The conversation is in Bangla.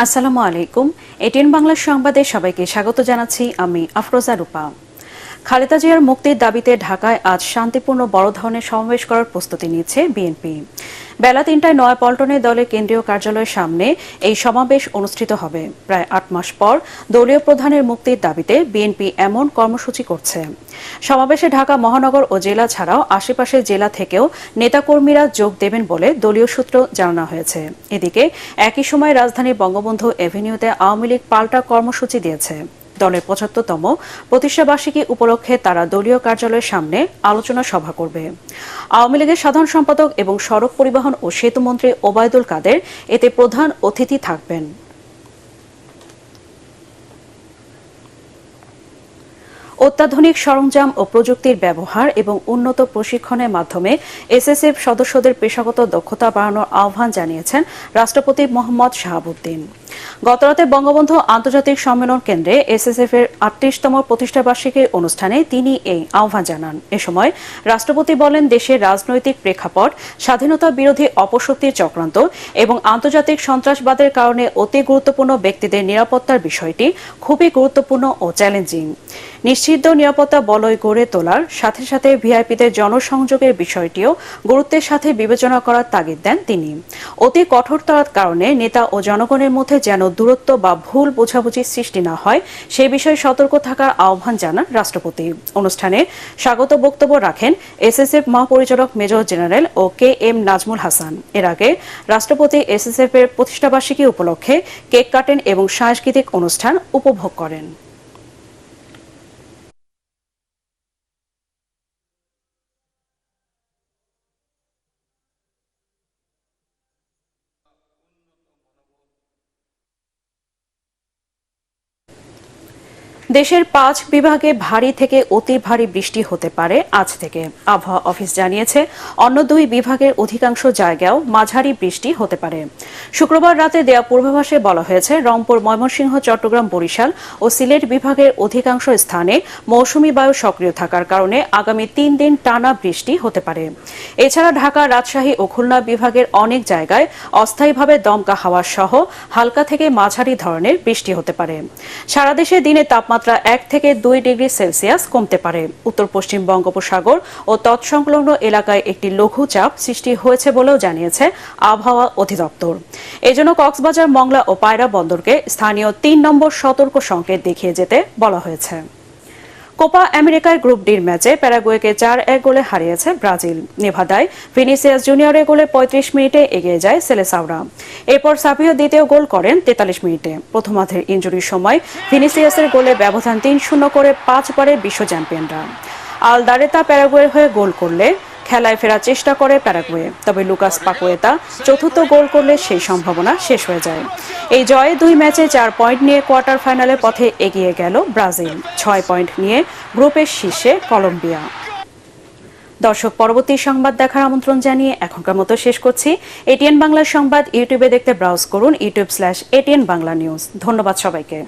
আসসালামু আলাইকুম। এটিএন বাংলা সংবাদে সবাইকে স্বাগত জানাচ্ছি আমি আফরোজা রূপা। খালেদা জিয়ার মুক্তির দাবিতে ঢাকায় আজ শান্তিপূর্ণ বড় ধরনের সমাবেশ করার প্রস্তুতি নিচ্ছে বিএনপি। বেলা ৩টায় নয়াপল্টনে দলের কেন্দ্রীয় কার্যালয়ের সামনে এই সমাবেশ অনুষ্ঠিত হবে। প্রায় ৮ মাস পর দলীয় প্রধানের মুক্তির দাবিতে বিএনপি এমন কর্মসূচি করছে। সমাবেশে ঢাকা মহানগর ও জেলা ছাড়াও আশেপাশের জেলা থেকেও নেতাকর্মীরা যোগ দেবেন বলে দলীয় সূত্র জানানো হয়েছে। এদিকে একই সময় রাজধানীর বঙ্গবন্ধু এভিনিউতে আওয়ামী লীগ পাল্টা কর্মসূচি দিয়েছে। দলের ৭৫তম প্রতিষ্ঠাবার্ষিকী উপলক্ষে তারা দলীয় কার্যালয়ের সামনে আলোচনা সভা করবে। আওয়ামী লীগের সাধারণ সম্পাদক এবং সড়ক পরিবহন ও সেতু মন্ত্রী ওবায়দুল কাদের এতে প্রধান অতিথি থাকবেন। অত্যাধুনিক সরঞ্জাম ও প্রযুক্তির ব্যবহার এবং উন্নত প্রশিক্ষণের মাধ্যমে এসএসএফ সদস্যদের পেশাগত দক্ষতা বাড়ানোর আহ্বান জানিয়েছেন রাষ্ট্রপতি মোহাম্মদ শাহাবুদ্দিন। গতরাতে বঙ্গবন্ধু আন্তর্জাতিক সম্মেলন কেন্দ্রে এসএসএফ এর ৩৮তম প্রতিষ্ঠাবার্ষিকীর অনুষ্ঠানে তিনি এই আহ্বান জানান। এ সময় রাষ্ট্রপতি বলেন, দেশের রাজনৈতিক প্রেক্ষাপট, স্বাধীনতা বিরোধী অপশক্তির চক্রান্ত এবং আন্তর্জাতিক সন্ত্রাসবাদের কারণে অতি গুরুত্বপূর্ণ ব্যক্তিদের নিরাপত্তার বিষয়টি খুবই গুরুত্বপূর্ণ ও চ্যালেঞ্জিং। নিশ্চিত নিরাপত্তা বলয় গড়ে তোলার সাথে সাথে ভিআইপিদের জনসংযোগের বিষয়টিও গুরুত্বের সাথে বিবেচনা করার তাগিদ দেন তিনি। অতি কঠোরতার কারণে নেতা ও জনগণের মধ্যে যেন দূরত্ব বা ভুল বোঝাবুঝির সৃষ্টি না হয় সে বিষয়ে সতর্ক থাকার আহ্বান জানান রাষ্ট্রপতি। অনুষ্ঠানে স্বাগত বক্তব্য রাখেন এসএসএফ মহাপরিচালক মেজর জেনারেল ও KM নাজমুল হাসান। এর আগে রাষ্ট্রপতি এসএসএফ এর প্রতিষ্ঠাবার্ষিকী উপলক্ষে কেক কাটেন এবং সাংস্কৃতিক অনুষ্ঠান উপভোগ করেন। দেশের ৫ বিভাগে ভারী থেকে অতি ভারী বৃষ্টি হতে পারে আজ থেকে। আবহাওয়া অফিস জানিয়েছে, অন্য ২ বিভাগের অধিকাংশ জায়গায়ও মাঝারি বৃষ্টি হতে পারে। শুক্রবার রাতে দেয়া পূর্বাভাসে বলা হয়েছে, রংপুর, ময়মনসিংহ, চট্টগ্রাম, বরিশাল ও সিলেট বিভাগের অধিকাংশ স্থানে মৌসুমী বায়ু সক্রিয় থাকার কারণে আগামী ৩ দিন টানা বৃষ্টি হতে পারে। এছাড়া ঢাকা, রাজশাহী ও খুলনা বিভাগের অনেক জায়গায় অস্থায়ীভাবে দমকা হাওয়া সহ হালকা থেকে মাঝারি ধরনের বৃষ্টি হতে পারে। সারা দেশে দিনে তাপমাত্রা ১ থেকে ২ ডিগ্রি সেলসিয়াস কমতে পারে। উত্তর পশ্চিম বঙ্গোপসাগর ও তৎসংলগ্ন এলাকায় একটি লঘুচাপ সৃষ্টি হয়েছে বলেও জানিয়েছে আবহাওয়া অধিদপ্তর। এজন্য কক্সবাজার, মংলা ও পায়রা বন্দরকে স্থানীয় ৩ নম্বর সতর্ক সংকেত দেখিয়ে যেতে বলা হয়েছে। কোপা আমেরিকার গ্রুপ ডির ম্যাচে প্যারাগুয়েকে ৪-১ গোলে হারিয়েছে ব্রাজিল। নেভাদায় ভিনিসিয়াস জুনিয়রের গোলে ৩৫ মিনিটে এগিয়ে যায় সেলেসাওরা। এরপর সাবিও দ্বিতীয় গোল করেন ৪৩ মিনিটে। প্রথমার্ধের ইনজুরির সময় ভিনিসিয়াসের গোলে ব্যবধান ৩-০ করে ৫ বারের বিশ্ব চ্যাম্পিয়নরা। আলদারেতা প্যারাগুয়ের হয়ে গোল করলে খেলায় ফেরার চেষ্টা করে প্যারাগুয়ে, তবে লুকাস পাকুয়েতা চতুর্থ গোল করলে সেই সম্ভাবনা শেষ হয়ে যায়। এই জয়ে ২ ম্যাচে ৪ পয়েন্ট নিয়ে কোয়ার্টার ফাইনালের পথে এগিয়ে গেল ব্রাজিল। ৬ পয়েন্ট নিয়ে গ্রুপের শীর্ষে কলম্বিয়া। দর্শক, পরবর্তী সংবাদ দেখার আমন্ত্রণ জানিয়ে এখনকার মতো শেষ করছি। এটিএন বাংলা সংবাদ ইউটিউবে দেখতে ব্রাউজ করুন youtube/ATN Bangla News। ধন্যবাদ সবাইকে।